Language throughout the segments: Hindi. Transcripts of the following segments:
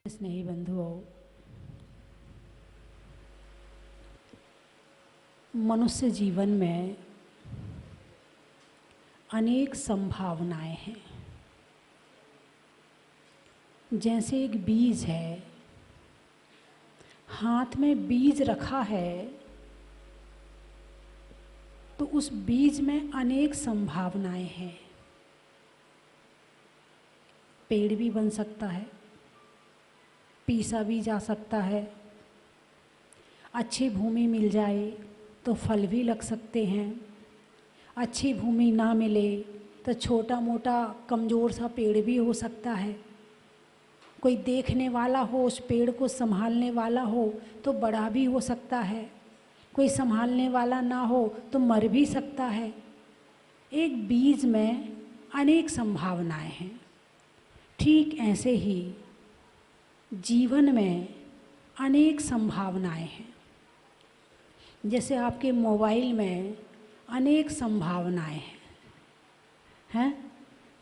स्नेही बंधुओं, मनुष्य जीवन में अनेक संभावनाएं हैं। जैसे एक बीज है, हाथ में बीज रखा है तो उस बीज में अनेक संभावनाएं हैं। पेड़ भी बन सकता है, पीसा भी जा सकता है, अच्छी भूमि मिल जाए तो फल भी लग सकते हैं, अच्छी भूमि ना मिले तो छोटा मोटा कमज़ोर सा पेड़ भी हो सकता है। कोई देखने वाला हो, उस पेड़ को संभालने वाला हो तो बड़ा भी हो सकता है, कोई संभालने वाला ना हो तो मर भी सकता है। एक बीज में अनेक संभावनाएं हैं। ठीक ऐसे ही जीवन में अनेक संभावनाएं हैं। जैसे आपके मोबाइल में अनेक संभावनाएं हैं।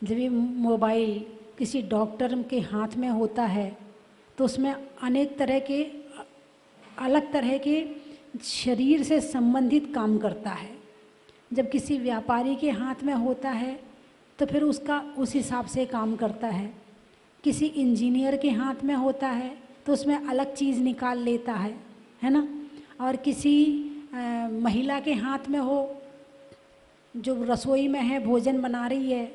जब ये मोबाइल किसी डॉक्टर के हाथ में होता है तो उसमें अनेक तरह के अलग तरह के शरीर से संबंधित काम करता है। जब किसी व्यापारी के हाथ में होता है तो फिर उसका उस हिसाब से काम करता है। किसी इंजीनियर के हाथ में होता है तो उसमें अलग चीज़ निकाल लेता है ना। और किसी महिला के हाथ में हो, जो रसोई में है, भोजन बना रही है,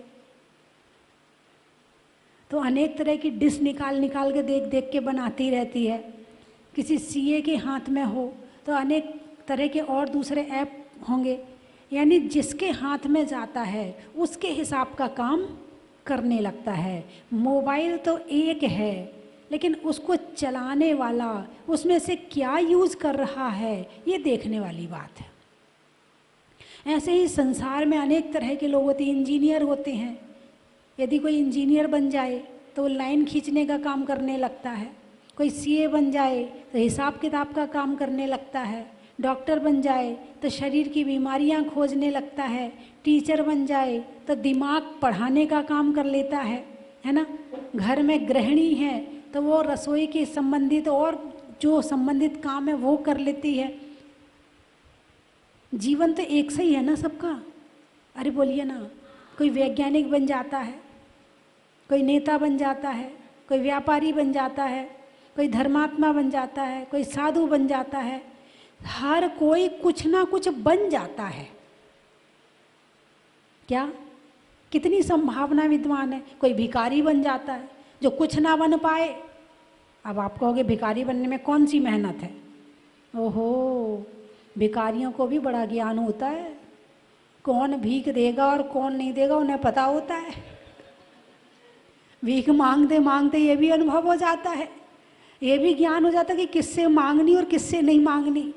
तो अनेक तरह की डिश निकाल के देख देख के बनाती रहती है। किसी सीए के हाथ में हो तो अनेक तरह के और दूसरे ऐप होंगे। यानी जिसके हाथ में जाता है उसके हिसाब का काम करने लगता है। मोबाइल तो एक है, लेकिन उसको चलाने वाला उसमें से क्या यूज़ कर रहा है, ये देखने वाली बात है। ऐसे ही संसार में अनेक तरह के लोग होते हैं। इंजीनियर होते हैं, यदि कोई इंजीनियर बन जाए तो लाइन खींचने का काम करने लगता है। कोई सीए बन जाए तो हिसाब किताब का काम करने लगता है। डॉक्टर बन जाए तो शरीर की बीमारियां खोजने लगता है। टीचर बन जाए तो दिमाग पढ़ाने का काम कर लेता है ना। घर में गृहिणी है तो वो रसोई के संबंधित और जो संबंधित काम है वो कर लेती है। जीवन तो एक से ही है ना सबका। अरे बोलिए ना। कोई वैज्ञानिक बन जाता है, कोई नेता बन जाता है, कोई व्यापारी बन जाता है, कोई धर्मात्मा बन जाता है, कोई साधु बन जाता है। हर कोई कुछ ना कुछ बन जाता है। क्या कितनी संभावना विद्वान है। कोई भिखारी बन जाता है जो कुछ ना बन पाए। अब आप कहोगे भिखारी बनने में कौन सी मेहनत है। ओहो, भिखारियों को भी बड़ा ज्ञान होता है। कौन भीख देगा और कौन नहीं देगा उन्हें पता होता है। भीख मांगते मांगते ये भी अनुभव हो जाता है, ये भी ज्ञान हो जाता है कि किससे मांगनी और किससे नहीं मांगनी।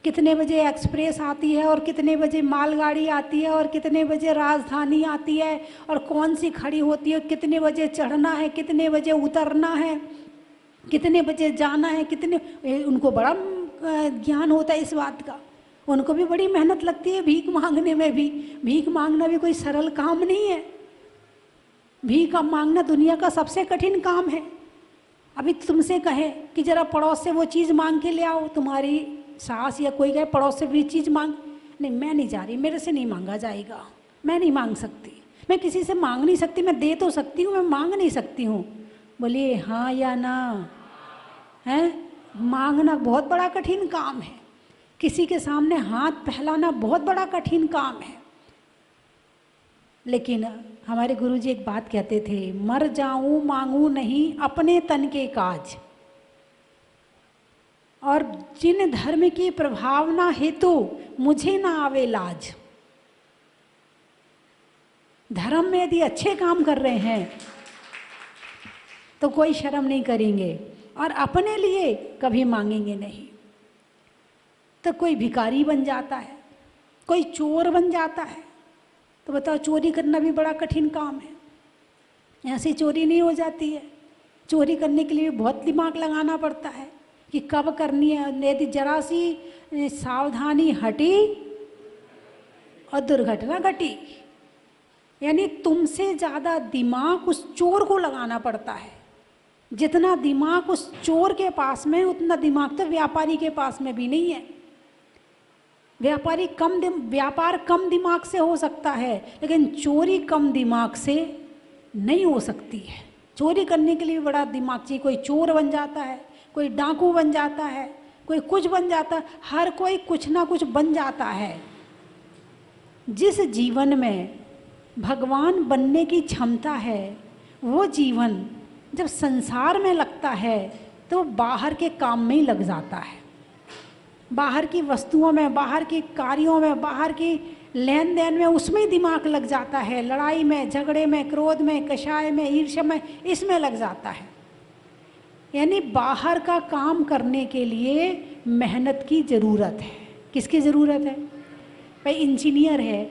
कितने बजे एक्सप्रेस आती है और कितने बजे मालगाड़ी आती है और कितने बजे राजधानी आती है और कौन सी खड़ी होती है, कितने बजे चढ़ना है, कितने बजे उतरना है, कितने बजे जाना है, कितने। उनको बड़ा ज्ञान होता है इस बात का। उनको भी बड़ी मेहनत लगती है भीख मांगने में भी। भीख मांगना भी कोई सरल काम नहीं है। भीख मांगना दुनिया का सबसे कठिन काम है। अभी तुमसे कहे कि जरा पड़ोस से वो चीज़ मांग के ले आओ, तुम्हारी सास या कोई कहे पड़ोस से भी चीज़ मांग, नहीं मैं नहीं जा रही, मेरे से नहीं मांगा जाएगा, मैं नहीं मांग सकती, मैं किसी से मांग नहीं सकती। मैं दे तो सकती हूँ, मैं मांग नहीं सकती हूँ। बोलिए हाँ या ना। है मांगना बहुत बड़ा कठिन काम है। किसी के सामने हाथ फैलाना बहुत बड़ा कठिन काम है। लेकिन हमारे गुरुजी एक बात कहते थे, मर जाऊं मांगू नहीं अपने तन के काज, और जिन धर्म की प्रभावना हेतु मुझे ना आवे लाज। धर्म में यदि अच्छे काम कर रहे हैं तो कोई शर्म नहीं करेंगे और अपने लिए कभी मांगेंगे नहीं। तो कोई भिखारी बन जाता है, कोई चोर बन जाता है, तो बताओ चोरी करना भी बड़ा कठिन काम है। ऐसी चोरी नहीं हो जाती है। चोरी करने के लिए बहुत दिमाग लगाना पड़ता है कि कब करनी है। यदि जरा सी सावधानी हटी और दुर्घटना घटी। यानी तुमसे ज़्यादा दिमाग उस चोर को लगाना पड़ता है। जितना दिमाग उस चोर के पास में, उतना दिमाग तो व्यापारी के पास में भी नहीं है। व्यापार कम दिमाग से हो सकता है, लेकिन चोरी कम दिमाग से नहीं हो सकती है। चोरी करने के लिए भी बड़ा दिमाग चाहिए। कोई चोर बन जाता है, कोई डाकू बन जाता है, कोई कुछ बन जाता है, हर कोई कुछ ना कुछ बन जाता है। जिस जीवन में भगवान बनने की क्षमता है, वो जीवन जब संसार में लगता है तो बाहर के काम में ही लग जाता है। बाहर की वस्तुओं में, बाहर के कार्यों में, बाहर की लेन देन में, उसमें दिमाग लग जाता है। लड़ाई में, झगड़े में, क्रोध में, कषाय में, ईर्ष्या में, इसमें लग जाता है। यानी बाहर का काम करने के लिए मेहनत की ज़रूरत है। किसकी ज़रूरत है? भाई इंजीनियर है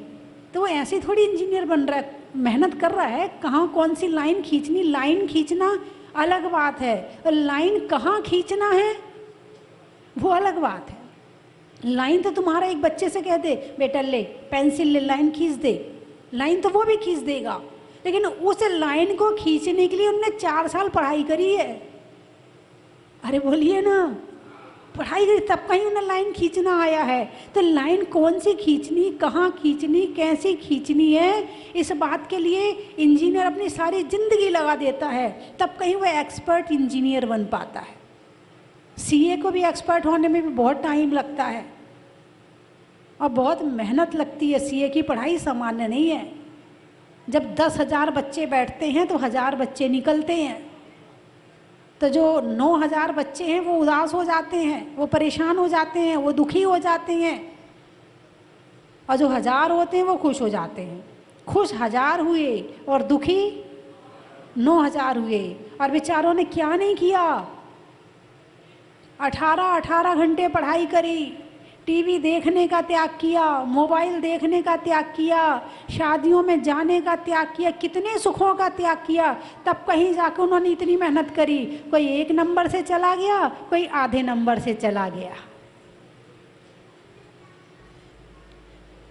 तो वो ऐसे थोड़ी इंजीनियर बन रहा है, मेहनत कर रहा है। कहाँ कौन सी लाइन खींचनी, लाइन खींचना अलग बात है, और लाइन कहाँ खींचना है वो अलग बात है। लाइन तो तुम्हारा एक बच्चे से कह दे, बेटा ले पेंसिल ले, लाइन खींच दे, लाइन तो वो भी खींच देगा। लेकिन उस लाइन को खींचने के लिए उनने 4 साल पढ़ाई करी है। अरे बोलिए ना, पढ़ाई करी तब कहीं उन्हें लाइन खींचना आया है। तो लाइन कौन सी खींचनी, कहाँ खींचनी, कैसी खींचनी है, इस बात के लिए इंजीनियर अपनी सारी जिंदगी लगा देता है, तब कहीं वह एक्सपर्ट इंजीनियर बन पाता है। सीए को भी एक्सपर्ट होने में भी बहुत टाइम लगता है और बहुत मेहनत लगती है। सीए की पढ़ाई सामान्य नहीं है। जब 10,000 बच्चे बैठते हैं तो 1000 बच्चे निकलते हैं। तो जो 9,000 बच्चे हैं वो उदास हो जाते हैं, वो परेशान हो जाते हैं, वो दुखी हो जाते हैं, और जो 1000 होते हैं वो खुश हो जाते हैं। खुश 1000 हुए और दुखी 9,000 हुए। और बेचारों ने क्या नहीं किया, 18 घंटे पढ़ाई करी, टीवी देखने का त्याग किया, मोबाइल देखने का त्याग किया, शादियों में जाने का त्याग किया, कितने सुखों का त्याग किया, तब कहीं जाकर उन्होंने इतनी मेहनत करी। कोई 1 नंबर से चला गया, कोई आधे नंबर से चला गया।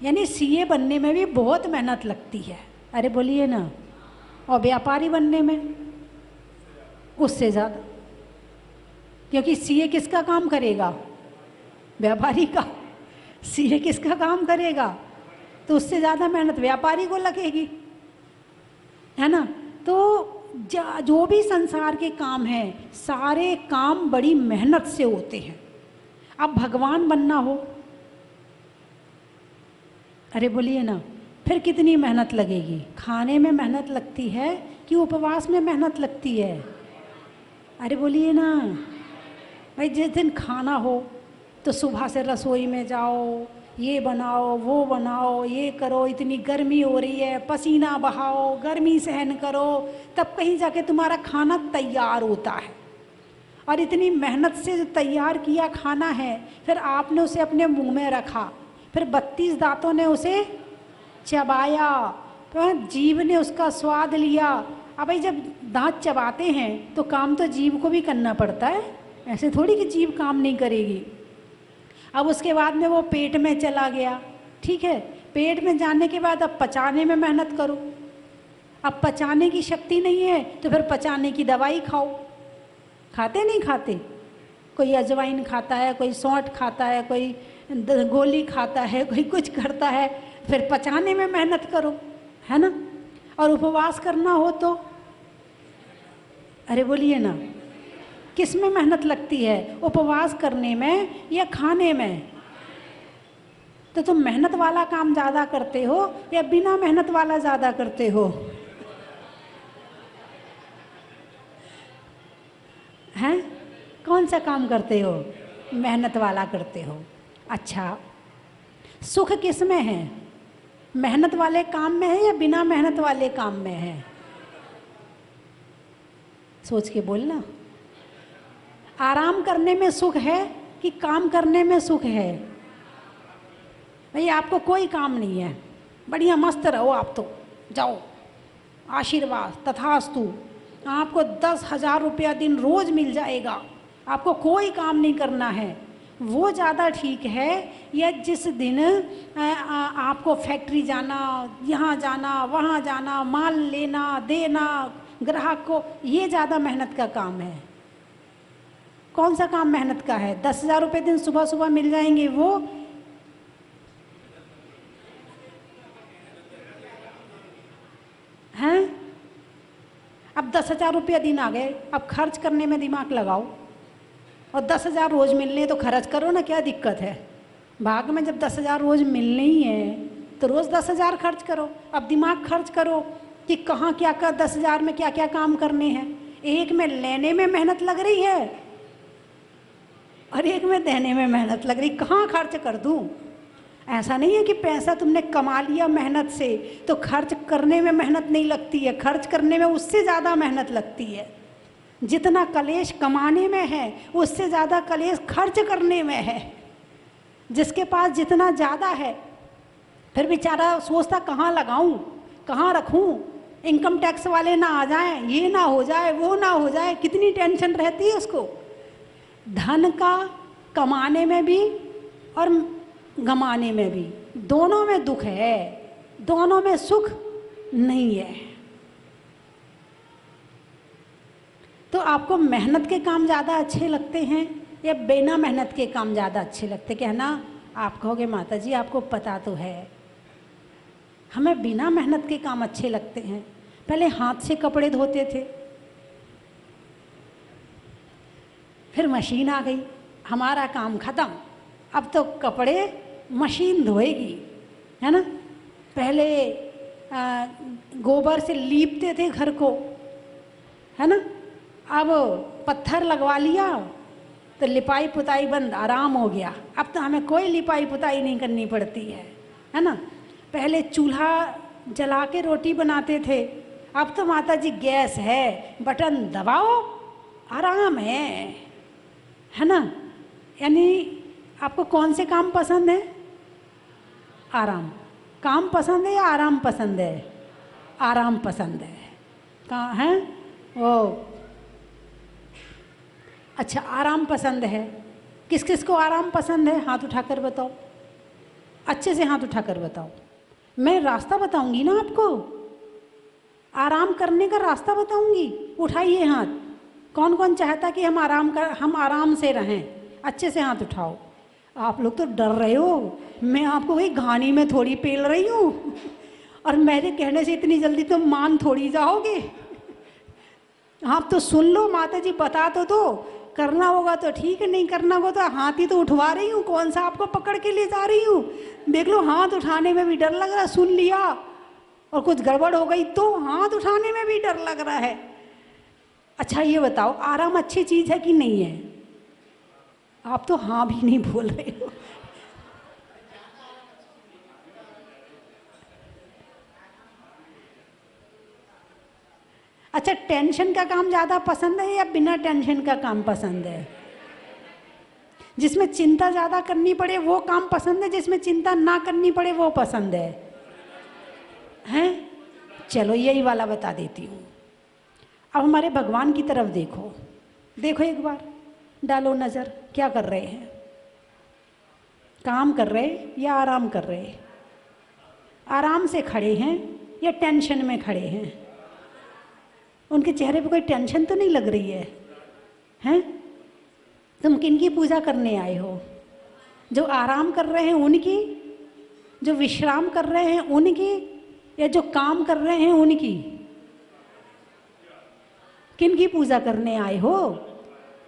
यानी सीए बनने में भी बहुत मेहनत लगती है। अरे बोलिए ना। और व्यापारी बनने में उससे ज़्यादा, क्योंकि सीए किसका काम करेगा? व्यापारी का। सीए किसका काम करेगा? तो उससे ज़्यादा मेहनत व्यापारी को लगेगी, है ना। तो जो भी संसार के काम हैं, सारे काम बड़ी मेहनत से होते हैं। अब भगवान बनना हो, अरे बोलिए ना, फिर कितनी मेहनत लगेगी? खाने में मेहनत लगती है कि उपवास में मेहनत लगती है? अरे बोलिए ना भाई। जिस दिन खाना हो तो सुबह से रसोई में जाओ, ये बनाओ, वो बनाओ, ये करो, इतनी गर्मी हो रही है, पसीना बहाओ, गर्मी सहन करो, तब कहीं जाके तुम्हारा खाना तैयार होता है। और इतनी मेहनत से जो तैयार किया खाना है, फिर आपने उसे अपने मुंह में रखा, फिर 32 दांतों ने उसे चबाया, तो जीभ ने उसका स्वाद लिया। अब भाई जब दांत चबाते हैं तो काम तो जीभ को भी करना पड़ता है, ऐसे थोड़ी कि जीभ काम नहीं करेगी। अब उसके बाद में वो पेट में चला गया, ठीक है। पेट में जाने के बाद अब पचाने में मेहनत करो। अब पचाने की शक्ति नहीं है तो फिर पचाने की दवाई खाओ। खाते नहीं खाते? कोई अजवाइन खाता है, कोई सौंठ खाता है, कोई गोली खाता है, कोई कुछ करता है, फिर पचाने में मेहनत करो, है ना। और उपवास करना हो तो अरे बोलिए ना, किस में मेहनत लगती है? उपवास करने में या खाने में? तो तुम मेहनत वाला काम ज़्यादा करते हो या बिना मेहनत वाला ज़्यादा करते हो? हैं? कौन सा काम करते हो? मेहनत वाला करते हो। अच्छा, सुख किस में है? मेहनत वाले काम में है या बिना मेहनत वाले काम में है? सोच के बोलना। आराम करने में सुख है कि काम करने में सुख है? भाई आपको कोई काम नहीं है, बढ़िया मस्त रहो, आप तो जाओ, आशीर्वाद तथास्तु, आपको 10,000 रुपया दिन रोज मिल जाएगा, आपको कोई काम नहीं करना है। वो ज़्यादा ठीक है, या जिस दिन आपको फैक्ट्री जाना, यहाँ जाना, वहाँ जाना, माल लेना देना ग्राहक को, ये ज़्यादा मेहनत का काम है? कौन सा काम मेहनत का है? 10,000 रुपये दिन सुबह सुबह मिल जाएंगे वो हैं? अब 10,000 रुपया दिन आ गए, अब खर्च करने में दिमाग लगाओ, और 10,000 रोज़ मिलने तो खर्च करो ना, क्या दिक्कत है? भाग में जब 10,000 रोज़ मिलने ही है तो रोज़ 10,000 खर्च करो। अब दिमाग खर्च करो कि कहाँ क्या कर 10,000 में क्या क्या काम करने हैं। एक में लेने में मेहनत लग रही है और एक में देने में मेहनत लग रही, कहाँ खर्च कर दूँ? ऐसा नहीं है कि पैसा तुमने कमा लिया मेहनत से तो खर्च करने में मेहनत नहीं लगती है, खर्च करने में उससे ज़्यादा मेहनत लगती है। जितना कलेश कमाने में है उससे ज़्यादा कलेश खर्च करने में है। जिसके पास जितना ज़्यादा है फिर बेचारा सोचता कहाँ लगाऊं, कहाँ रखूं, इनकम टैक्स वाले ना आ जाएं, ये ना हो जाए, वो ना हो जाए, कितनी टेंशन रहती है उसको। धन का कमाने में भी और गमाने में भी, दोनों में दुख है, दोनों में सुख नहीं है। तो आपको मेहनत के काम ज़्यादा अच्छे लगते हैं या बिना मेहनत के काम ज़्यादा अच्छे लगते? क्या ना आप कहोगे माता जी आपको पता तो है, हमें बिना मेहनत के काम अच्छे लगते हैं। पहले हाथ से कपड़े धोते थे, फिर मशीन आ गई, हमारा काम ख़त्म, अब तो कपड़े मशीन धोएगी, है ना। पहले गोबर से लीपते थे घर को, है ना, अब पत्थर लगवा लिया तो लिपाई पुताई बंद, आराम हो गया। अब तो हमें कोई लिपाई पुताई नहीं करनी पड़ती है ना। पहले चूल्हा जला के रोटी बनाते थे, अब तो माता जी गैस है, बटन दबाओ आराम है ना। यानी आपको कौन से काम पसंद है? आराम काम पसंद है या आराम पसंद है? आराम पसंद है। कहाँ है वो? अच्छा, आराम पसंद है। किस किस को आराम पसंद है? हाथ उठाकर बताओ, अच्छे से हाथ उठाकर बताओ। मैं रास्ता बताऊंगी ना आपको, आराम करने का रास्ता बताऊंगी। उठाइए हाथ, कौन कौन चाहता कि हम आराम से रहें? अच्छे से हाथ उठाओ। आप लोग तो डर रहे हो, मैं आपको वही घानी में थोड़ी पेल रही हूँ और मेरे कहने से इतनी जल्दी तो मान थोड़ी जाओगे। आप तो सुन लो, माता जी बता तो दो, करना होगा तो ठीक है, नहीं करना होगा तो हाथ ही तो उठवा रही हूँ, कौन सा आपको पकड़ के ले जा रही हूँ। देख लो, हाथ उठाने में भी डर लग रहा, सुन लिया और कुछ गड़बड़ हो गई तो हाथ उठाने में भी डर लग रहा है। अच्छा ये बताओ, आराम अच्छी चीज़ है कि नहीं है? आप तो हाँ भी नहीं बोल रहे हो। अच्छा, टेंशन का काम ज़्यादा पसंद है या बिना टेंशन का काम पसंद है? जिसमें चिंता ज़्यादा करनी पड़े वो काम पसंद है, जिसमें चिंता ना करनी पड़े वो पसंद है? हैं? चलो यही वाला बता देती हूँ। अब हमारे भगवान की तरफ देखो, देखो एक बार, डालो नज़र, क्या कर रहे हैं? काम कर रहे या आराम कर रहे? आराम से खड़े हैं या टेंशन में खड़े हैं? उनके चेहरे पे कोई टेंशन तो नहीं लग रही है? हैं? तुम किनकी पूजा करने आए हो? जो आराम कर रहे हैं उनकी, जो विश्राम कर रहे हैं उनकी, या जो काम कर रहे हैं उनकी? किनकी पूजा करने आए हो?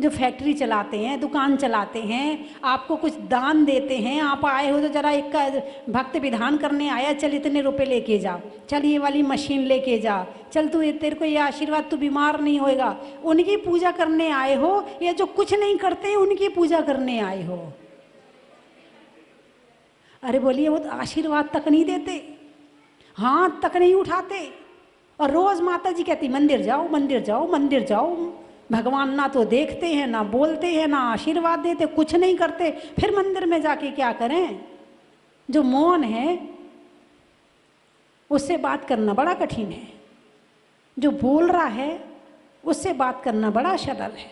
जो फैक्ट्री चलाते हैं, दुकान चलाते हैं, आपको कुछ दान देते हैं, आप आए हो तो जरा एक का भक्त विधान करने आया, चल इतने रुपए लेके जा, चल ये वाली मशीन लेके जा, चल तू तेरे को ये आशीर्वाद, तू बीमार नहीं होएगा। उनकी पूजा करने आए हो या जो कुछ नहीं करते हैं उनकी पूजा करने आए हो? अरे बोलिए, वो तो आशीर्वाद तक नहीं देते, हाथ तक नहीं उठाते, और रोज़ माता जी कहती मंदिर जाओ मंदिर जाओ मंदिर जाओ। भगवान ना तो देखते हैं, ना बोलते हैं, ना आशीर्वाद देते, कुछ नहीं करते, फिर मंदिर में जाके क्या करें? जो मौन है उससे बात करना बड़ा कठिन है, जो बोल रहा है उससे बात करना बड़ा सरल है।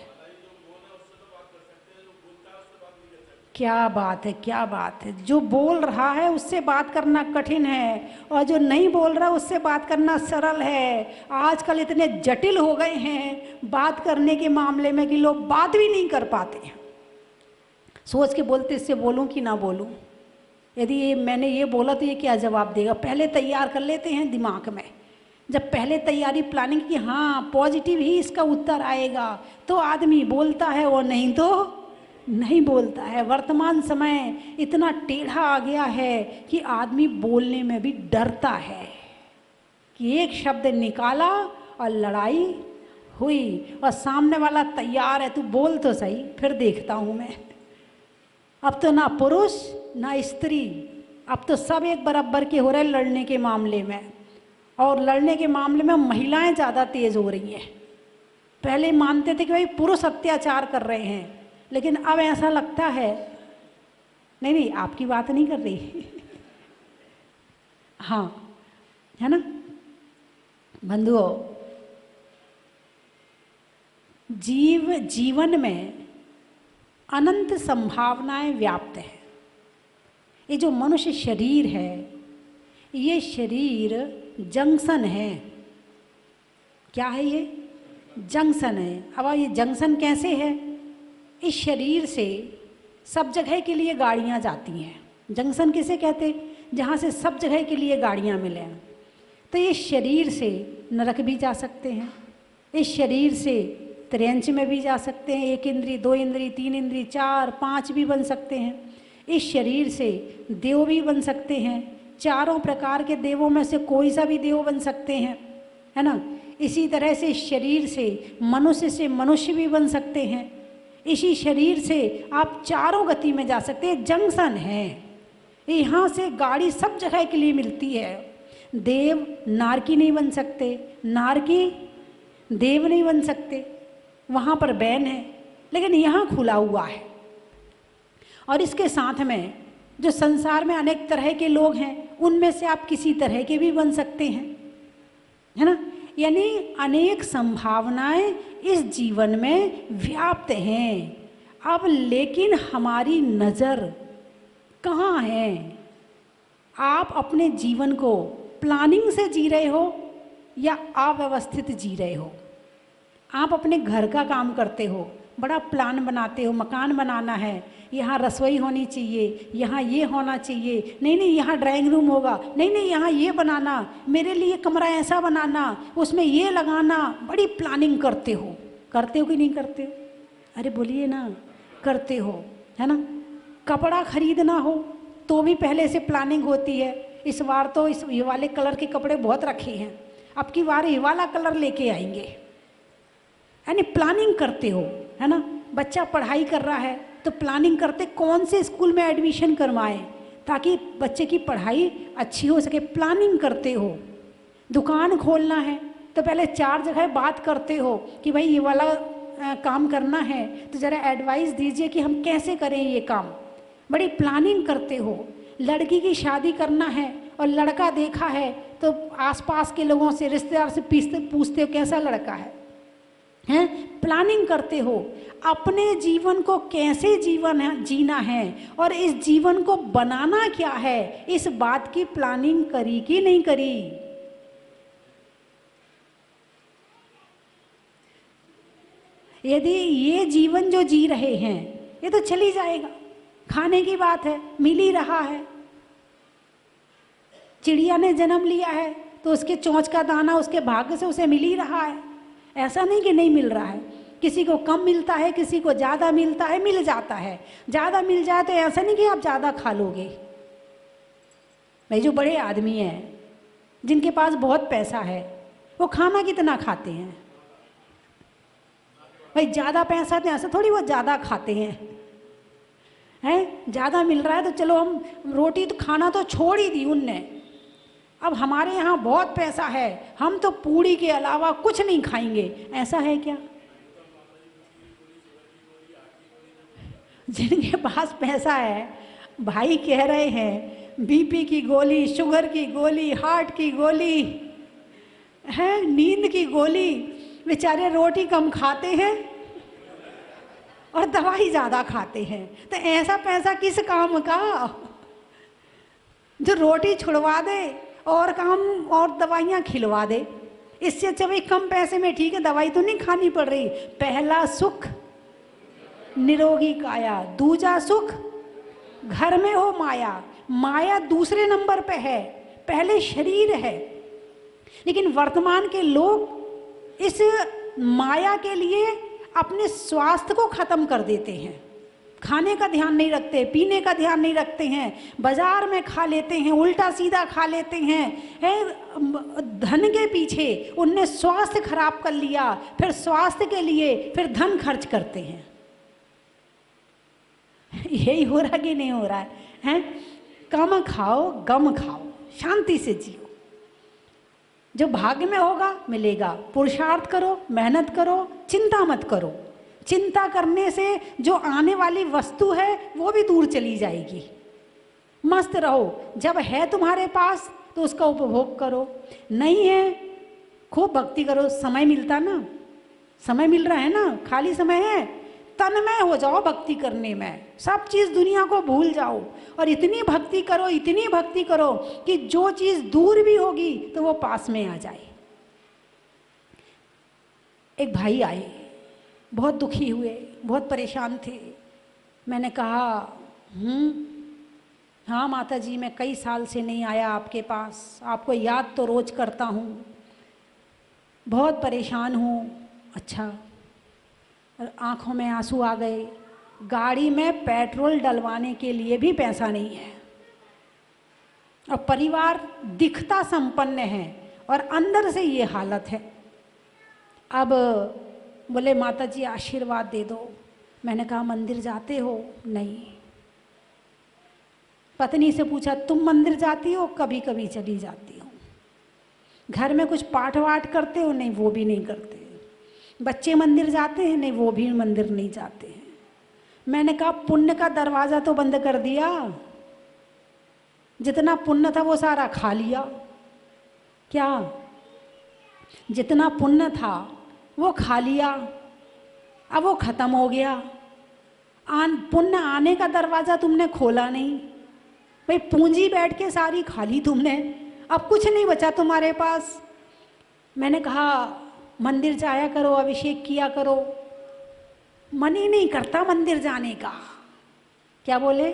क्या बात है, क्या बात है। जो बोल रहा है उससे बात करना कठिन है और जो नहीं बोल रहा उससे बात करना सरल है। आजकल इतने जटिल हो गए हैं बात करने के मामले में कि लोग बात भी नहीं कर पाते हैं। सोच के बोलते इससे बोलूं कि ना बोलूं, यदि ये मैंने ये बोला तो ये क्या जवाब देगा। पहले तैयार कर लेते हैं दिमाग में। जब पहले तैयारी प्लानिंग की हाँ पॉजिटिव ही इसका उत्तर आएगा तो आदमी बोलता है, और नहीं तो नहीं बोलता है। वर्तमान समय इतना टेढ़ा आ गया है कि आदमी बोलने में भी डरता है कि एक शब्द निकाला और लड़ाई हुई और सामने वाला तैयार है, तू बोल तो सही फिर देखता हूँ मैं। अब तो ना पुरुष ना स्त्री, अब तो सब एक बराबर के हो रहे लड़ने के मामले में, और लड़ने के मामले में महिलाएं ज़्यादा तेज हो रही हैं। पहले मानते थे कि भाई पुरुष अत्याचार कर रहे हैं, लेकिन अब ऐसा लगता है नहीं नहीं आपकी बात नहीं कर रही हाँ, है ना बंधुओं। जीवन में अनंत संभावनाएं व्याप्त है। ये जो मनुष्य शरीर है, ये शरीर जंक्शन है। क्या है ये? जंक्शन है। अब ये जंक्शन कैसे है? इस शरीर से सब जगह के लिए गाड़ियाँ जाती हैं। जंक्शन किसे कहते हैं? जहाँ से सब जगह के लिए गाड़ियाँ मिले। तो इस शरीर से नरक भी जा सकते हैं, इस शरीर से त्रियंच में भी जा सकते हैं। 1 इंद्री 2 इंद्री 3 इंद्री 4 5 भी बन सकते हैं। इस शरीर से देव भी बन सकते हैं। चारों प्रकार के देवों में से कोई सा भी देव बन सकते हैं, है ना। इसी तरह से इस शरीर से मनुष्य भी बन सकते हैं। इसी शरीर से आप चारों गति में जा सकते हैं। जंक्शन है, यहाँ से गाड़ी सब जगह के लिए मिलती है। देव नारकी नहीं बन सकते, नारकी देव नहीं बन सकते, वहाँ पर बैन है, लेकिन यहाँ खुला हुआ है। और इसके साथ में जो संसार में अनेक तरह के लोग हैं, उनमें से आप किसी तरह के भी बन सकते हैं, है ना। यानी अनेक संभावनाएं इस जीवन में व्याप्त हैं। अब लेकिन हमारी नज़र कहाँ है? आप अपने जीवन को प्लानिंग से जी रहे हो या अव्यवस्थित जी रहे हो? आप अपने घर का काम करते हो, बड़ा प्लान बनाते हो, मकान बनाना है, यहाँ रसोई होनी चाहिए, यहाँ ये होना चाहिए, नहीं नहीं यहाँ ड्राइंग रूम होगा, नहीं नहीं यहाँ ये बनाना, मेरे लिए कमरा ऐसा बनाना, उसमें ये लगाना, बड़ी प्लानिंग करते हो कि नहीं करते हो? अरे बोलिए ना, करते हो, है ना। कपड़ा खरीदना हो तो भी पहले से प्लानिंग होती है। इस बार तो ये वाले कलर के कपड़े बहुत रखे हैं, अब की बार ये वाला कलर लेके आएंगे, यानी प्लानिंग करते हो, है ना। बच्चा पढ़ाई कर रहा है तो प्लानिंग करते कौन से स्कूल में एडमिशन करवाएं ताकि बच्चे की पढ़ाई अच्छी हो सके, प्लानिंग करते हो। दुकान खोलना है तो पहले 4 जगह बात करते हो कि भाई ये वाला काम करना है तो ज़रा एडवाइस दीजिए कि हम कैसे करें ये काम, बड़ी प्लानिंग करते हो। लड़की की शादी करना है और लड़का देखा है तो आसपास के लोगों से, रिश्तेदार से पूछते हो कैसा लड़का है, हैं, प्लानिंग करते हो। अपने जीवन को कैसे जीना है और इस जीवन को बनाना क्या है, इस बात की प्लानिंग करी कि नहीं करी? यदि ये जीवन जो जी रहे हैं ये तो चली जाएगा, खाने की बात है, मिल ही रहा है। चिड़िया ने जन्म लिया है तो उसके चोंच का दाना उसके भाग्य से उसे मिल ही रहा है, ऐसा नहीं कि नहीं मिल रहा है। किसी को कम मिलता है, किसी को ज़्यादा मिलता है, मिल जाता है। ज़्यादा मिल जाए तो ऐसा नहीं कि आप ज़्यादा खा लोगे। भाई जो बड़े आदमी हैं जिनके पास बहुत पैसा है वो खाना कितना खाते हैं? भाई ज़्यादा पैसा तो ऐसा थोड़ी बहुत ज़्यादा खाते हैं, ज़्यादा मिल रहा है तो चलो हम रोटी तो खाना तो छोड़ ही दी उनने। अब हमारे यहाँ बहुत पैसा है, हम तो पूड़ी के अलावा कुछ नहीं खाएंगे, ऐसा है क्या? जिनके पास पैसा है भाई कह रहे हैं बीपी की गोली, शुगर की गोली, हार्ट की गोली है, नींद की गोली, बेचारे रोटी कम खाते हैं और दवाई ज़्यादा खाते हैं। तो ऐसा पैसा किस काम का, जो रोटी छुड़वा दे और काम और दवाइयाँ खिलवा दे। इससे अच्छा भाई कम पैसे में ठीक है, दवाई तो नहीं खानी पड़ रही। पहला सुख निरोगी काया, दूजा सुख घर में हो माया। माया दूसरे नंबर पे है, पहले शरीर है। लेकिन वर्तमान के लोग इस माया के लिए अपने स्वास्थ्य को खत्म कर देते हैं। खाने का ध्यान नहीं रखते, पीने का ध्यान नहीं रखते हैं, बाजार में खा लेते हैं, उल्टा सीधा खा लेते हैं। धन के पीछे उनने स्वास्थ्य खराब कर लिया, फिर स्वास्थ्य के लिए फिर धन खर्च करते हैं। यही हो रहा कि नहीं हो रहा है? कम खाओ, गम खाओ, शांति से जियो। जो भाग्य में होगा मिलेगा। पुरुषार्थ करो, मेहनत करो, चिंता मत करो। चिंता करने से जो आने वाली वस्तु है वो भी दूर चली जाएगी। मस्त रहो, जब है तुम्हारे पास तो उसका उपभोग करो, नहीं है खूब भक्ति करो। समय मिलता ना, समय मिल रहा है ना, खाली समय है, तन्मय हो जाओ भक्ति करने में। सब चीज़ दुनिया को भूल जाओ और इतनी भक्ति करो, इतनी भक्ति करो कि जो चीज़ दूर भी होगी तो वो पास में आ जाए। एक भाई आए, बहुत दुखी हुए, बहुत परेशान थे। मैंने कहा हाँ माता जी, मैं कई साल से नहीं आया आपके पास, आपको याद तो रोज़ करता हूँ, बहुत परेशान हूँ। अच्छा, और आँखों में आंसू आ गए। गाड़ी में पेट्रोल डलवाने के लिए भी पैसा नहीं है और परिवार दिखता संपन्न है और अंदर से ये हालत है। अब बोले माता जी आशीर्वाद दे दो। मैंने कहा मंदिर जाते हो? नहीं। पत्नी से पूछा तुम मंदिर जाती हो? कभी कभी चली जाती हूँ। घर में कुछ पाठ वाठ करते हो? नहीं, वो भी नहीं करते। बच्चे मंदिर जाते हैं? नहीं, वो भी मंदिर नहीं जाते हैं। मैंने कहा पुण्य का दरवाज़ा तो बंद कर दिया, जितना पुण्य था वो सारा खा लिया। क्या? जितना पुण्य था वो खा लिया, अब वो ख़त्म हो गया। पुण्य आने का दरवाज़ा तुमने खोला नहीं। भाई पूंजी बैठ के सारी खा ली तुमने, अब कुछ नहीं बचा तुम्हारे पास। मैंने कहा मंदिर जाया करो, अभिषेक किया करो। मन ही नहीं करता मंदिर जाने का। क्या बोले?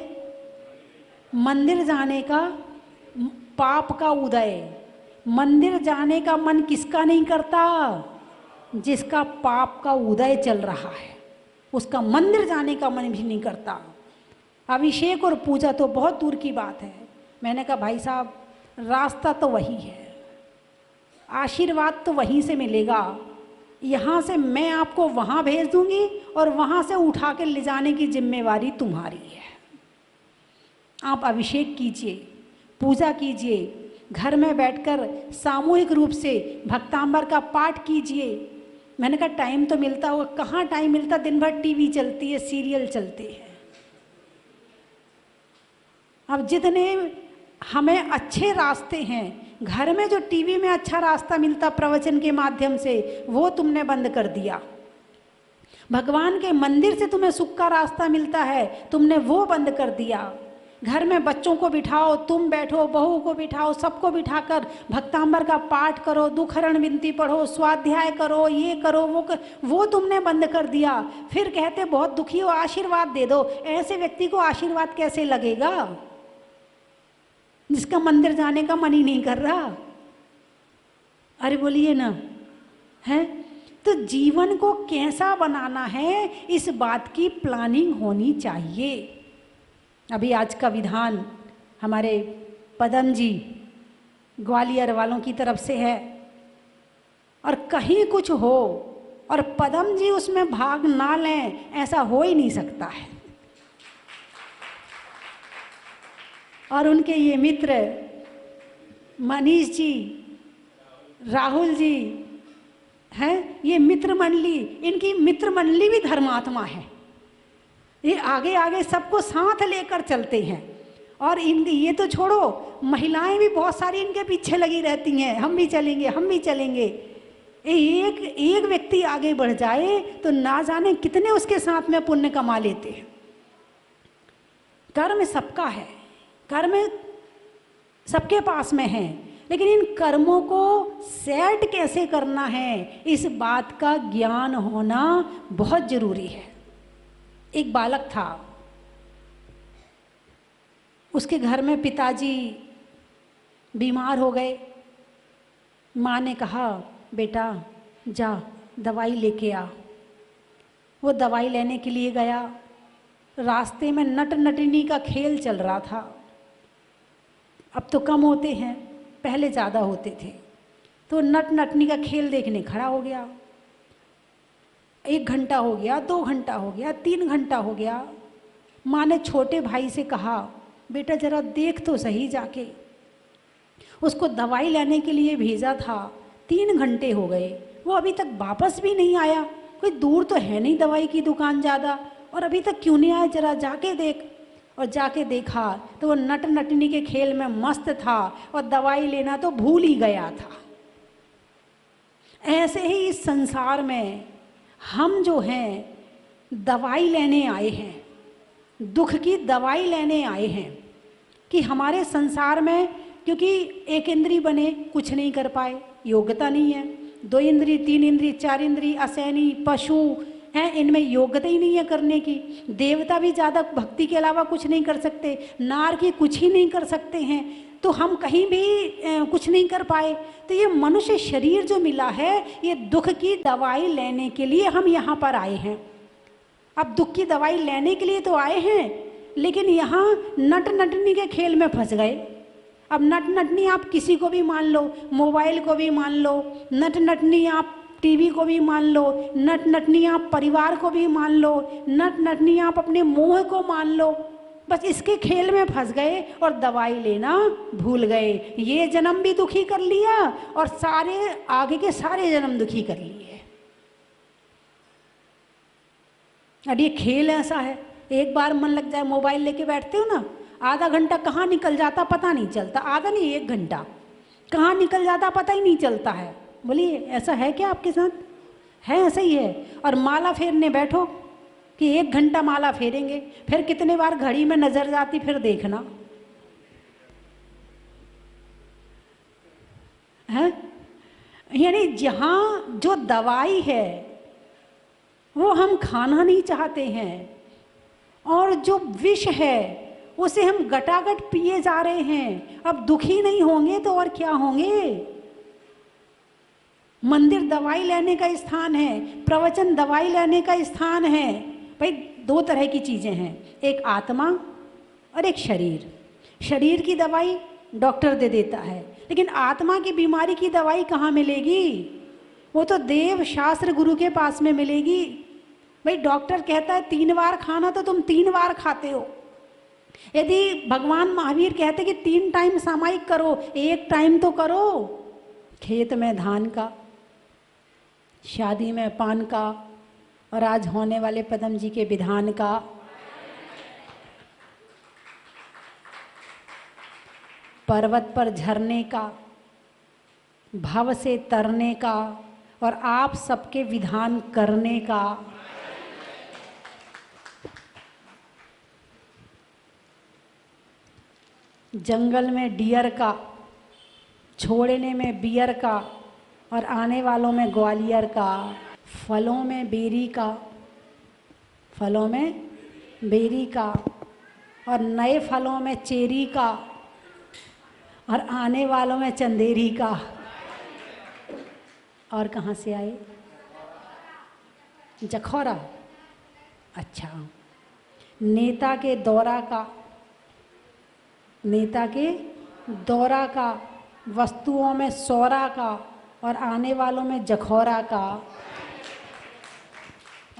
मंदिर जाने का पाप का उदय। मंदिर जाने का मन किसका नहीं करता? जिसका पाप का उदय चल रहा है उसका मंदिर जाने का मन भी नहीं करता। अभिषेक और पूजा तो बहुत दूर की बात है। मैंने कहा भाई साहब रास्ता तो वही है, आशीर्वाद तो वहीं से मिलेगा। यहाँ से मैं आपको वहाँ भेज दूँगी और वहाँ से उठा के ले जाने की जिम्मेवारी तुम्हारी है। आप अभिषेक कीजिए, पूजा कीजिए, घर में बैठकर सामूहिक रूप से भक्तांबर का पाठ कीजिए। मैंने कहा टाइम तो मिलता होगा? कहाँ टाइम मिलता, दिन भर टीवी चलती है, सीरियल चलते हैं। अब जितने हमें अच्छे रास्ते हैं, घर में जो टीवी में अच्छा रास्ता मिलता प्रवचन के माध्यम से, वो तुमने बंद कर दिया। भगवान के मंदिर से तुम्हें सुख का रास्ता मिलता है, तुमने वो बंद कर दिया। घर में बच्चों को बिठाओ, तुम बैठो, बहू को बिठाओ, सबको बिठाकर भक्तांबर का पाठ करो, दुखहरण विनती पढ़ो, स्वाध्याय करो, ये करो, वो तुमने बंद कर दिया। फिर कहते बहुत दुखी हो, आशीर्वाद दे दो। ऐसे व्यक्ति को आशीर्वाद कैसे लगेगा जिसका मंदिर जाने का मन ही नहीं कर रहा? अरे बोलिए ना, है तो जीवन को कैसा बनाना है इस बात की प्लानिंग होनी चाहिए। अभी आज का विधान हमारे पदम जी ग्वालियर वालों की तरफ से है और कहीं कुछ हो और पदम जी उसमें भाग ना लें, ऐसा हो ही नहीं सकता है। और उनके ये मित्र मनीष जी, राहुल जी हैं, ये मित्र मंडली, इनकी मित्र मंडली भी धर्मात्मा है। ये आगे आगे सबको साथ लेकर चलते हैं। और इनके ये तो छोड़ो, महिलाएं भी बहुत सारी इनके पीछे लगी रहती हैं, हम भी चलेंगे, हम भी चलेंगे। एक एक व्यक्ति आगे बढ़ जाए तो ना जाने कितने उसके साथ में पुण्य कमा लेते हैं। कर्म सबका है, कर्म सबके पास में है, लेकिन इन कर्मों को सेट कैसे करना है इस बात का ज्ञान होना बहुत जरूरी है। एक बालक था, उसके घर में पिताजी बीमार हो गए। माँ ने कहा बेटा जा दवाई लेके आ। वो दवाई लेने के लिए गया। रास्ते में नट नटनी का खेल चल रहा था। अब तो कम होते हैं, पहले ज़्यादा होते थे। तो नट नटनी का खेल देखने खड़ा हो गया। 1 घंटा हो गया, 2 घंटा हो गया, 3 घंटा हो गया। माँ ने छोटे भाई से कहा बेटा ज़रा देख तो सही जाके। उसको दवाई लेने के लिए भेजा था, 3 घंटे हो गए, वो अभी तक वापस भी नहीं आया। कोई दूर तो है नहीं दवाई की दुकान ज़्यादा, और अभी तक क्यों नहीं आया, ज़रा जाके देख। और जाके देखा तो वो नट नटनी के खेल में मस्त था और दवाई लेना तो भूल ही गया था। ऐसे ही इस संसार में हम जो हैं दवाई लेने आए हैं, दुख की दवाई लेने आए हैं कि हमारे संसार में, क्योंकि 1 इंद्री बने कुछ नहीं कर पाए, योग्यता नहीं है। 2 इंद्री, 3 इंद्री, 4 इंद्री, असैनी पशु हैं, इनमें योग्यता ही नहीं है करने की। देवता भी ज़्यादा भक्ति के अलावा कुछ नहीं कर सकते, नार की कुछ ही नहीं कर सकते हैं, तो हम कहीं भी कुछ नहीं कर पाए। तो ये मनुष्य शरीर जो मिला है, ये दुख की दवाई लेने के लिए हम यहाँ पर आए हैं। अब दुख की दवाई लेने के लिए तो आए हैं, लेकिन यहाँ नट नटनी के खेल में फंस गए। अब नट नटनी आप किसी को भी मान लो, मोबाइल को भी मान लो, नट नटनी आप टीवी को भी मान लो, नट नटनी आप परिवार को भी मान लो, नट नटनी आप अपने मोह को मान लो। बस इसके खेल में फंस गए और दवाई लेना भूल गए। ये जन्म भी दुखी कर लिया और सारे आगे के सारे जन्म दुखी कर लिए। अब ये खेल ऐसा है, एक बार मन लग जाए, मोबाइल लेके बैठते हो ना, आधा घंटा कहाँ निकल जाता पता नहीं चलता। आधा नहीं, 1 घंटा कहाँ निकल जाता पता ही नहीं चलता है। बोलिए ऐसा है क्या आपके साथ? है, ऐसा ही है। और माला फेरने बैठो कि 1 घंटा माला फेरेंगे, फिर कितने बार घड़ी में नजर जाती फिर देखना है। यानी जहाँ जो दवाई है वो हम खाना नहीं चाहते हैं, और जो विष है उसे हम गटागट पिए जा रहे हैं। अब दुखी नहीं होंगे तो और क्या होंगे। मंदिर दवाई लेने का स्थान है, प्रवचन दवाई लेने का स्थान है। भाई 2 तरह की चीज़ें हैं, एक आत्मा और एक शरीर। शरीर की दवाई डॉक्टर दे देता है, लेकिन आत्मा की बीमारी की दवाई कहाँ मिलेगी? वो तो देव शास्त्र गुरु के पास में मिलेगी। भाई डॉक्टर कहता है 3 बार खाना, तो तुम 3 बार खाते हो। यदि भगवान महावीर कहते कि 3 टाइम सामायिक करो, 1 टाइम तो करो। खेत में धान का, शादी में पान का, और आज होने वाले पदम जी के विधान का। पर्वत पर झरने का, भव से तरने का, और आप सबके विधान करने का। जंगल में डियर का, छोड़ने में बियर का, और आने वालों में ग्वालियर का। फलों में बेरी का, फलों में बेरी का, और नए फलों में चेरी का, और आने वालों में चंदेरी का। और कहाँ से आए? जखौरा। अच्छा, नेता के दौरा का, नेता के दौरा का, वस्तुओं में सौरा का, और आने वालों में जखौरा का।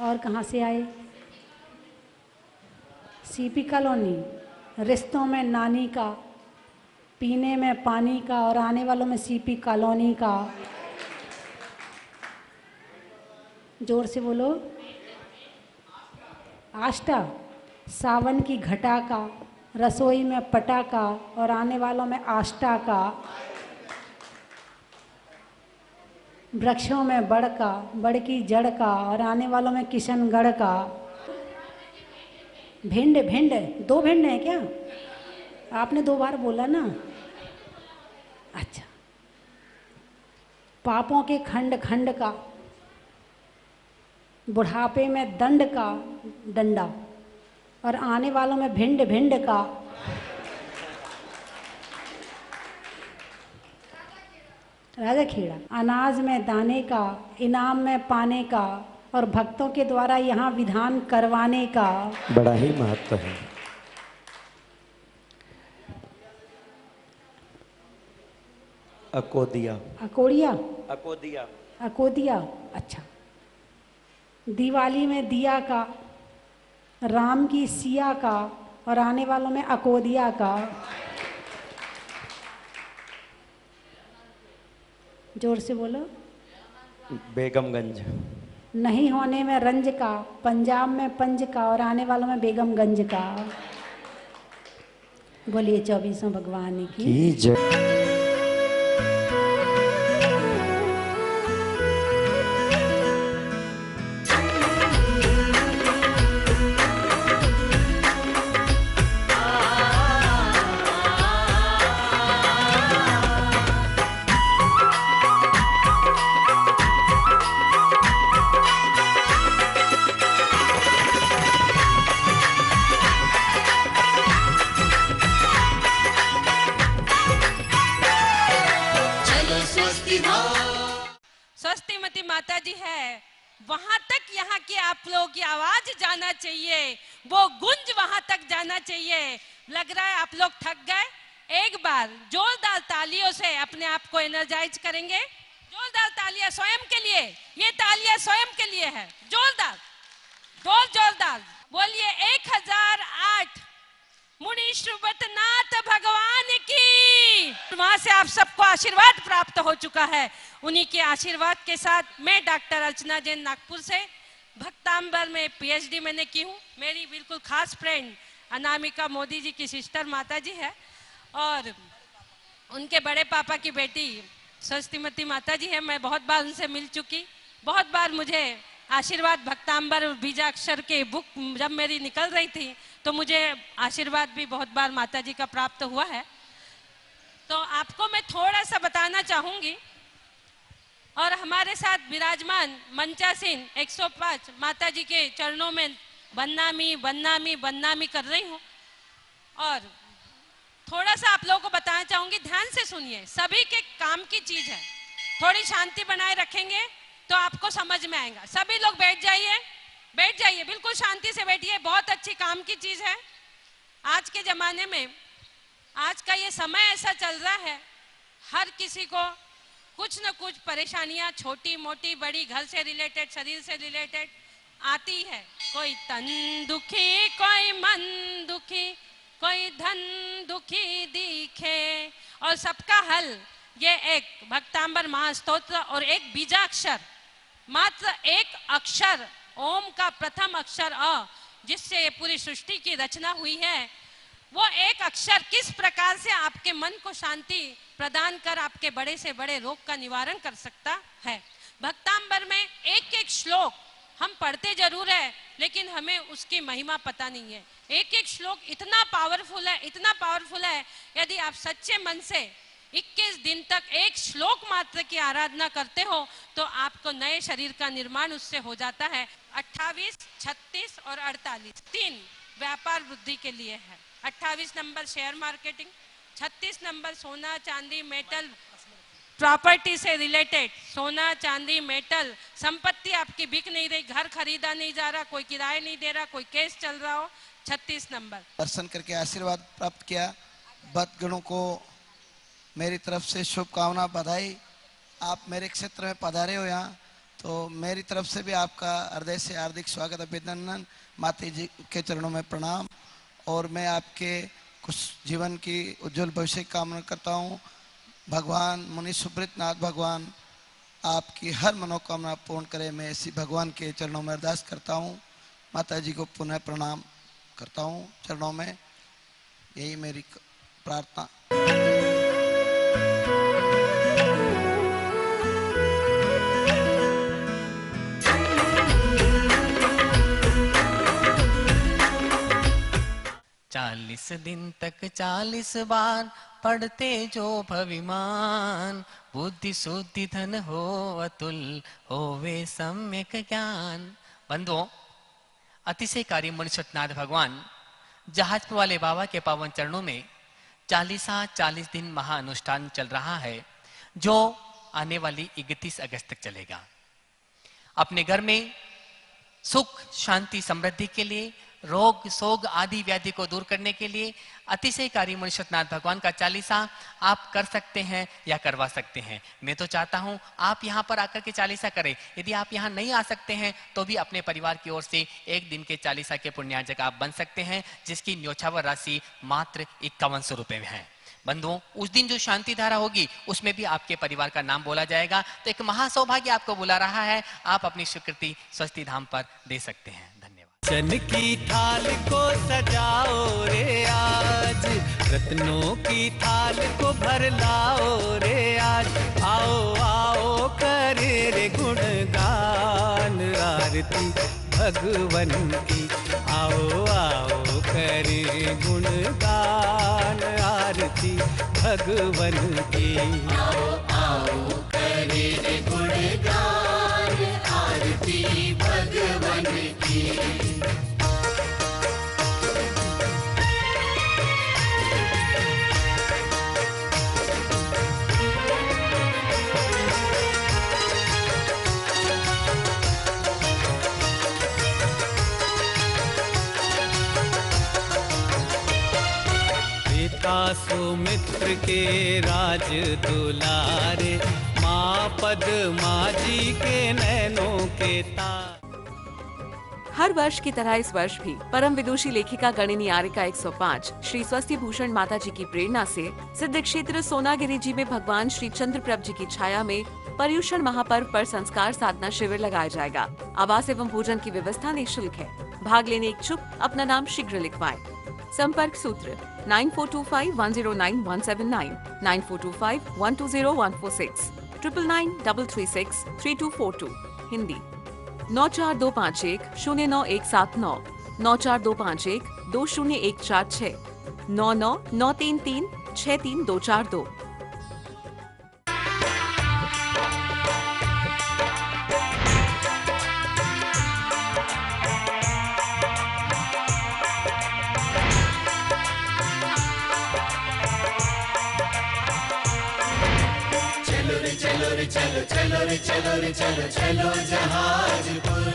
और कहाँ से आए? CP colony. रिश्तों में नानी का, पीने में पानी का, और आने वालों में सीपी कॉलोनी का। जोर से बोलो। आष्टा, सावन की घटा का, रसोई में पटा का, और आने वालों में आष्टा का। वृक्षों में बड़ का, बड़ की जड़ का, और आने वालों में किशनगढ़ का। भिंड, भिंड, दो भिंड हैं क्या? आपने दो बार बोला ना। अच्छा। पापों के खंड खंड का, बुढ़ापे में दंड का डंडा, और आने वालों में भिंड भिंड का। राजा खेड़ा। अनाज में दाने का, इनाम में पाने का, और भक्तों के द्वारा यहाँ विधान करवाने का। बड़ा ही महत्व है। अकोदिया, अकोड़िया, अकोदिया, अकोदिया। अच्छा। दिवाली में दिया का, राम की सिया का, और आने वालों में अकोदिया का। जोर से बोलो। बेगमगंज, नहीं होने में रंज का, पंजाब में पंज का, और आने वालों में बेगमगंज का। बोलिए 24वें भगवान की जय। स्वस्तिमती माता जी है, वहां तक यहाँ की आप लोगों की आवाज जाना चाहिए, वो गुंज वहां तक जाना चाहिए। लग रहा है आप लोग थक गए। एक बार जोरदार तालियों से अपने आप को एनर्जाइज करेंगे। जोरदार तालियां स्वयं के लिए, ये तालियां स्वयं के लिए है। जोरदार, जोरदार बोलिए 1008 मुनीश्वरनाथ भगवान की। वहां से आप सबको आशीर्वाद प्राप्त हो चुका है। उन्हीं के आशीर्वाद के साथ मैं डॉक्टर अर्चना जैन नागपुर से भक्तांबर में पीएचडी मैंने की हूँ। मेरी बिल्कुल खास फ्रेंड अनामिका मोदी जी की सिस्टर माता जी है, और उनके बड़े पापा की बेटी स्वस्तिमती माता जी है। मैं बहुत बार उनसे मिल चुकी, बहुत बार मुझे आशीर्वाद भक्तांबर बीजाक्षर के बुक जब मेरी निकल रही थी तो मुझे आशीर्वाद भी बहुत बार माता जी का प्राप्त हुआ है। तो आपको मैं थोड़ा सा बताना चाहूंगी। और हमारे साथ विराजमान मंचासीन 105 माता जी के चरणों में बन्नामी बन्नामी बन्नामी कर रही हूँ। और थोड़ा सा आप लोगों को बताना चाहूंगी, ध्यान से सुनिए, सभी के काम की चीज है। थोड़ी शांति बनाए रखेंगे तो आपको समझ में आएगा। सभी लोग बैठ जाइए, बैठ जाइए, बिल्कुल शांति से बैठिए। बहुत अच्छी काम की चीज है। आज के जमाने में, आज का ये समय ऐसा चल रहा है, हर किसी को कुछ न कुछ परेशानियां, छोटी मोटी बड़ी, घर से रिलेटेड, शरीर से रिलेटेड आती है। कोई तन दुखी, कोई मन दुखी, कोई धन दुखी दिखे, और सबका हल ये एक भक्तांबर महास्तोत्र और एक बीजाक्षर, मात्र एक अक्षर ओम का प्रथम अक्षर अ, जिससे ये पूरी सृष्टि की रचना हुई है, वो एक अक्षर किस प्रकार से आपके मन को शांति प्रदान कर आपके बड़े से बड़े रोग का निवारण कर सकता है। भक्तांबर में एक एक श्लोक हम पढ़ते जरूर है, लेकिन हमें उसकी महिमा पता नहीं है। एक एक श्लोक इतना पावरफुल है, इतना पावरफुल है। यदि आप सच्चे मन से 21 दिन तक एक श्लोक मात्र की आराधना करते हो तो आपको नए शरीर का निर्माण उससे हो जाता है। 28, 36 और 48 तीन व्यापार वृद्धि के लिए है। 28 नंबर शेयर मार्केटिंग, 36 नंबर सोना चांदी मेटल प्रॉपर्टी से रिलेटेड, सोना चांदी मेटल संपत्ति आपकी बिक नहीं रही, घर खरीदा नहीं जा रहा, कोई किराए नहीं दे रहा, कोई केस चल रहा हो, 36 नंबर। दर्शन करके आशीर्वाद प्राप्त किया। भक्तगणों को मेरी तरफ से शुभकामना, बधाई। आप मेरे क्षेत्र में पधारे हो यहाँ, तो मेरी तरफ से भी आपका हृदय से हार्दिक स्वागत, अभिनंदन। माता जी के चरणों में प्रणाम। और मैं आपके कुछ जीवन की उज्जवल भविष्य की कामना करता हूँ। भगवान मुनि सुब्रतनाथ भगवान आपकी हर मनोकामना पूर्ण करे, मैं इसी भगवान के चरणों में अरदास करता हूँ। माता जी को पुनः प्रणाम करता हूँ चरणों में, यही मेरी प्रार्थना। 40 दिन तक 40 बार पढ़ते जो भविमान, बुद्धि शुद्धि धन हो अतुल, होवे सम्यक ज्ञान। बंधुओं, अतिशयकारी मणिशतनाथ भगवान जहाज वाले बाबा के पावन चरणों में 40 दिन महाअनुष्ठान चल रहा है, जो आने वाली 31 अगस्त तक चलेगा। अपने घर में सुख शांति समृद्धि के लिए, रोग शोग आदि व्याधि को दूर करने के लिए अतिशयकारी मणिशतनाथ भगवान का 40 आप कर सकते हैं या करवा सकते हैं। मैं तो चाहता हूं आप यहां पर आकर के 40 करें। यदि आप यहां नहीं आ सकते हैं तो भी अपने परिवार की ओर से एक दिन के 40 के पुण्यार्जक आप बन सकते हैं, जिसकी न्योछावर राशि मात्र 5100 रुपए में है। बंधुओं, उस दिन जो शांति धारा होगी उसमें भी आपके परिवार का नाम बोला जाएगा। तो एक महासौभाग्य आपको बुला रहा है, आप अपनी स्वीकृति स्वस्ति धाम पर दे सकते हैं। धन्यवाद। चन की थाल को सजाओ रे आज, रत्नों की थाल को भर लाओ रे आज, आओ आओ करे रे गुणगान आरती भगवन की, आओ आओ करे गुणगान आरती भगवन की, आओ आओ करे रे गुणगान आरती भगवन की। सुमित्र के राज दुलारे, माँ पद्मा जी के नैनों के तार। हर वर्ष की तरह इस वर्ष भी परम विदुषी लेखिका गणिनी आर्यिका 105 श्री स्वस्ति भूषण माता जी की प्रेरणा से सिद्ध क्षेत्र सोनागिरी जी में भगवान श्री चंद्रप्रभ जी की छाया में पर्युषण महापर्व पर संस्कार साधना शिविर लगाया जाएगा। आवास एवं भोजन की व्यवस्था निःशुल्क है। भाग लेने इच्छुक अपना नाम शीघ्र लिखवाएं। संपर्क सूत्र 9425109179, 9425120146, 9993363242। हिंदी 9425109179, 9425120146, 9993363242। चलो रे चलो रे चलो, चलो रे चलो रे चलो, चलो जहाजपुर।